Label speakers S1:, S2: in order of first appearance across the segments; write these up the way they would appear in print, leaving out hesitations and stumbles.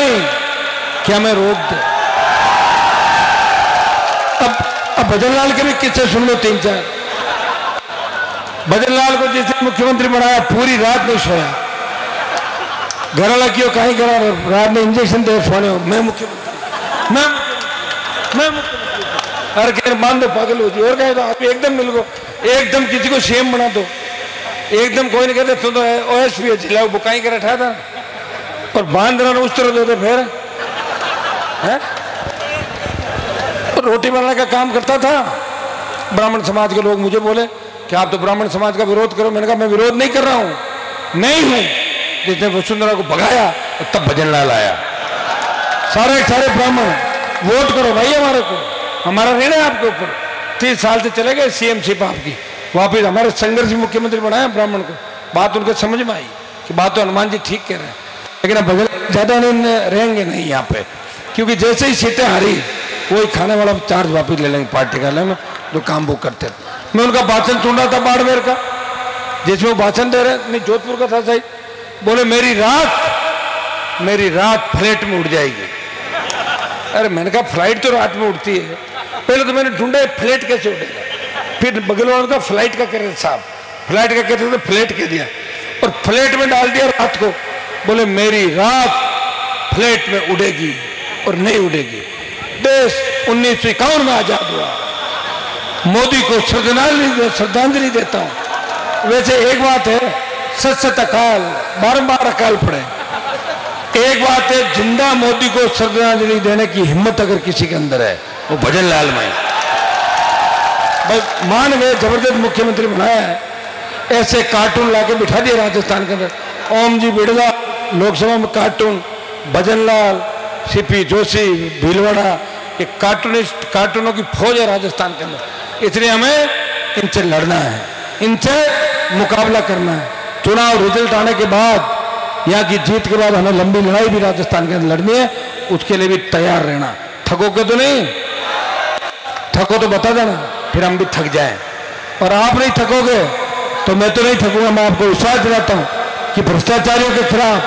S1: नहीं कि हमें रोक दे। अब भजनलाल के भी किस्से सुन लो 3-4। भजनलाल को जिस मुख्यमंत्री बनाया पूरी रात नहीं सोया, घर वाला क्यों कहीं करा रात में इंजेक्शन दे सोने हो, मैं मुख्यमंत्री, मैं मुख्यमंत्री। अरे कह मान दो पागल हो जी, और कहे तो आप एकदम मिल गो, एकदम किसी को सीएम बना दो, एकदम कोई नहीं कहते तुम तो OSP जिला बुकाई कर रखा था और बांध रहा उस तरह देते फिर है? रोटी बनाने का काम करता था। ब्राह्मण समाज के लोग मुझे बोले कि आप तो ब्राह्मण समाज का विरोध करो। मैंने कहा मैं विरोध नहीं कर रहा हूं, नहीं हूं। जिसने वसुंधरा को भगाया तब भजनलाल आया। सारे ब्राह्मण वोट करो भाई हमारे को, हमारा ऋण है आपके ऊपर। 30 साल से चले गए CM-शिप आपकी, वापिस हमारे संघर्ष मुख्यमंत्री बनाया ब्राह्मण को। बात उनके समझ में आई कि बात तो हनुमान जी ठीक कह रहे हैं, लेकिन अब भजन ज्यादा नहीं रहेंगे नहीं यहाँ पे, क्योंकि जैसे ही सीटें हारी वही खाने वाला चार्ज वापिस ले लेंगे पार्टी कार्यालय में जो काम वो करते थे। मैं उनका भाषण सुन रहा था बाड़मेर का, जिसमें वो भाषण दे रहे नहीं जोधपुर का था सही, बोले मेरी रात फ्लाइट में उड़ जाएगी। अरे मैंने कहा फ्लाइट तो रात में उड़ती है, पहले तो मैंने ढूंढा फ्लाइट कैसे उड़ेगा, फिर बगल वालों का फ्लाइट का कह रहे साहब, फ्लाइट का कहते थे फ्लाइट कह दिया और फ्लाइट में डाल दिया रात को। बोले मेरी रात फ्लाइट में उड़ेगी और नहीं उड़ेगी। देश 1951 में आजाद हुआ। मोदी को श्रद्धांजलि देता हूं। वैसे एक बात है, सत अकाल, बारंबार अकाल पड़े। एक बात है, जिंदा मोदी को श्रद्धांजलि देने की हिम्मत अगर किसी के अंदर है वो भजनलाल में। बस मान गए, जबरदस्त मुख्यमंत्री बनाया है। ऐसे कार्टून लाके बिठा दिए राजस्थान के अंदर, ओम जी बिड़ला लोकसभा में कार्टून, भजनलाल, CP जोशी, भीलवाड़ा, ये कार्टूनों की फौज है राजस्थान के अंदर। इसलिए हमें इनसे लड़ना है, इनसे मुकाबला करना है। चुनाव रिजल्ट आने के बाद, यहाँ की जीत के बाद हमें लंबी लड़ाई भी राजस्थान के अंदर लड़नी है, उसके लिए भी तैयार रहना। थकोगे तो नहीं, थको तो बता देना, फिर हम भी थक जाएं। और आप नहीं थकोगे तो मैं तो नहीं थकूंगा। मैं आपको विश्वास दिलाता हूं कि भ्रष्टाचारियों के खिलाफ,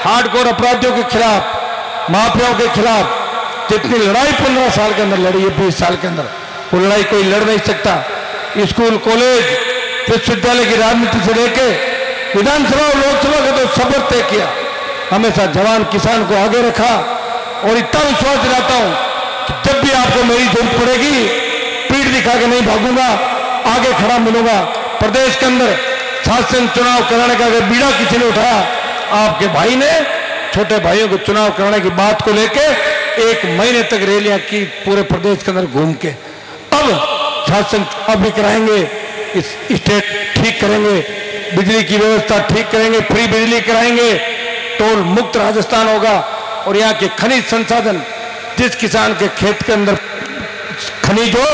S1: हार्डकोर अपराधियों के खिलाफ, माफियाओं के खिलाफ जितनी लड़ाई 15 साल के अंदर लड़ी है, 20 साल के अंदर, वो लड़ाई कोई लड़ नहीं सकता। स्कूल, कॉलेज, विश्वविद्यालय की राजनीति से लेके विधानसभा और लोकसभा का तो सफर तय किया। हमेशा जवान किसान को आगे रखा और इतना विश्वास दिलाता हूं कि जब भी आपको मेरी जरूरत पड़ेगी, पीठ दिखा के नहीं भागूंगा, आगे खड़ा मिलूंगा। प्रदेश के अंदर शासन चुनाव कराने का अगर बीड़ा किसी ने उठाया, आपके भाई ने छोटे भाइयों को चुनाव कराने की बात को लेके 1 महीने तक रैलियां की पूरे प्रदेश के अंदर घूम के। अब शासन चुनाव भी कराएंगे, इस स्टेट ठीक करेंगे, बिजली की व्यवस्था ठीक करेंगे, फ्री बिजली कराएंगे, टोल मुक्त राजस्थान होगा। और यहाँ के खनिज संसाधन, जिस किसान के खेत के अंदर खनिज हो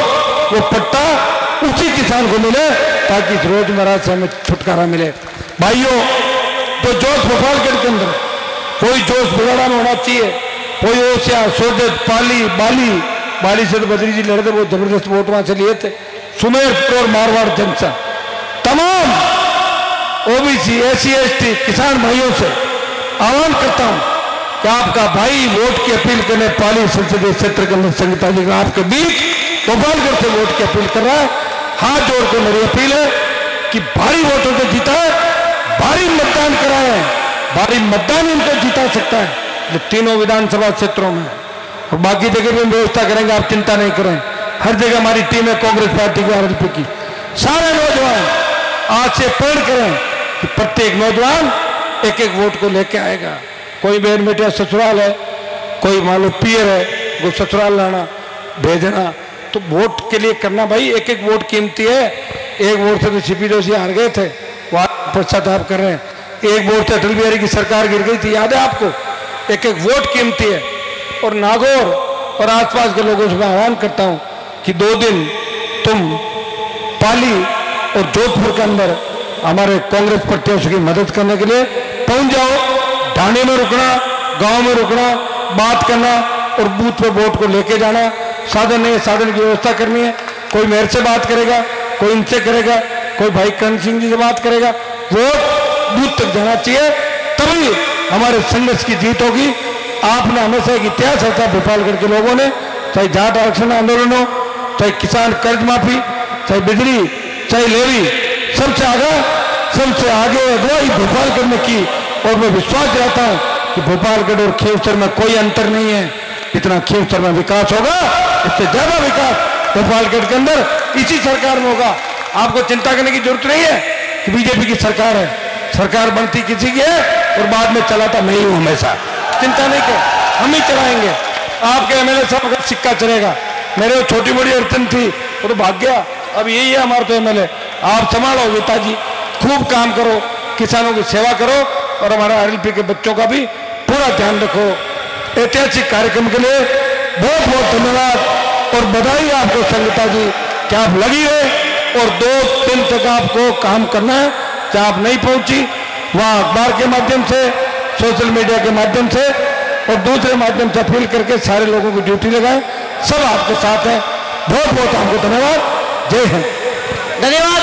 S1: वो पट्टा उसी किसान को मिले, ताकि रोजमर्रा से हमें छुटकारा मिले। भाइयों, तो जोश भोपालगढ़ के अंदर कोई जोश बगड़ा में होना चाहिए, कोई ओसिया, सोजत, बाली से तो बद्री जी लड़े थे, वो जबरदस्त वोट वहां से लिए थे। सुमेरपुर और मारवाड़ जनता, तमाम OBC, SC, ST किसान भाइयों से आह्वान करता हूं कि आपका भाई वोट की अपील करने पाली संसदीय क्षेत्र के अंदर संगीता जी का आपके बीच भोपालगढ़ से वोट की अपील कर रहा है। हाथ जोड़ के मेरी अपील है कि भारी वोटों से जीता है, भारी मतदान कराए, भारी मतदान इनको जीता सकता है जो तीनों विधानसभा क्षेत्रों में। और बाकी जगह भी व्यवस्था करेंगे, आप चिंता नहीं करें। हर जगह हमारी टीम है कांग्रेस पार्टी की, RLP की। सारे नौजवान आज से प्रण करें कि प्रत्येक नौजवान 1-1 वोट को लेके आएगा। कोई बहन बेटिया ससुराल है, कोई मान लो पियर है, वो ससुराल लाना भेजना, तो वोट के लिए करना भाई। 1-1 वोट कीमती है। 1 वोट से तो CP जोशी हार गए थे, वहां पश्चाताप कर रहे हैं। 1 वोट से अटल बिहारी की सरकार गिर गई थी, याद है आपको। 1-1 वोट कीमती है। और नागौर और आसपास के लोगों से मैं आह्वान करता हूं कि 2 दिन तुम पाली और जोधपुर के अंदर हमारे कांग्रेस प्रत्याशी की मदद करने के लिए पहुंच जाओ। ढाणी में रुकना, गांव में रुकना, बात करना और बूथ पे वोट को लेके जाना। साधन नहीं, साधन की व्यवस्था करनी है। कोई मेरे से बात करेगा, कोई इनसे करेगा, कोई भाई करण सिंह जी से बात करेगा। वोट बूथ तक जाना चाहिए, तभी हमारे संघर्ष की जीत होगी। आपने हमेशा एक इतिहास रचा भोपालगढ़ के लोगों ने, चाहे जाट आरक्षण आंदोलन हो, चाहे किसान कर्ज माफी, चाहे बिजली, चाहे लेवी, सबसे आगे अगुवाई भोपालगढ़ ने की। और मैं विश्वास दिलाता हूं कि भोपालगढ़ और खींवसर में कोई अंतर नहीं है। जितना खींवसर में विकास होगा उससे ज्यादा विकास भोपालगढ़ के अंदर इसी सरकार में होगा। आपको चिंता करने की जरूरत नहीं है कि बीजेपी की सरकार है, सरकार बनती किसी की है और बाद में चलाता मैं ही हूं हमेशा। चिंता नहीं कर, हम ही चलाएंगे। आपके एमएलए साहब का सिक्का चलेगा, मेरे छोटी मोटी अड़चन थी वो तो भाग गया, अब यही है हमारे तो एमएलए। आप संभालो नेताजी, खूब काम करो, किसानों की सेवा करो और हमारे आरएलपी के बच्चों का भी पूरा ध्यान रखो। ऐतिहासिक कार्यक्रम के लिए बहुत बहुत धन्यवाद और बधाई आपको संगीता जी कि आप लगी है और 2 दिन तक आपको काम करना है। जहाँ आप नहीं पहुंची वहाँ अखबार के माध्यम से, सोशल मीडिया के माध्यम से और दूसरे माध्यम से अपील करके सारे लोगों की ड्यूटी लगाएं। सब आपके साथ हैं। बहुत बहुत आपको धन्यवाद। जय हिंद।
S2: धन्यवाद।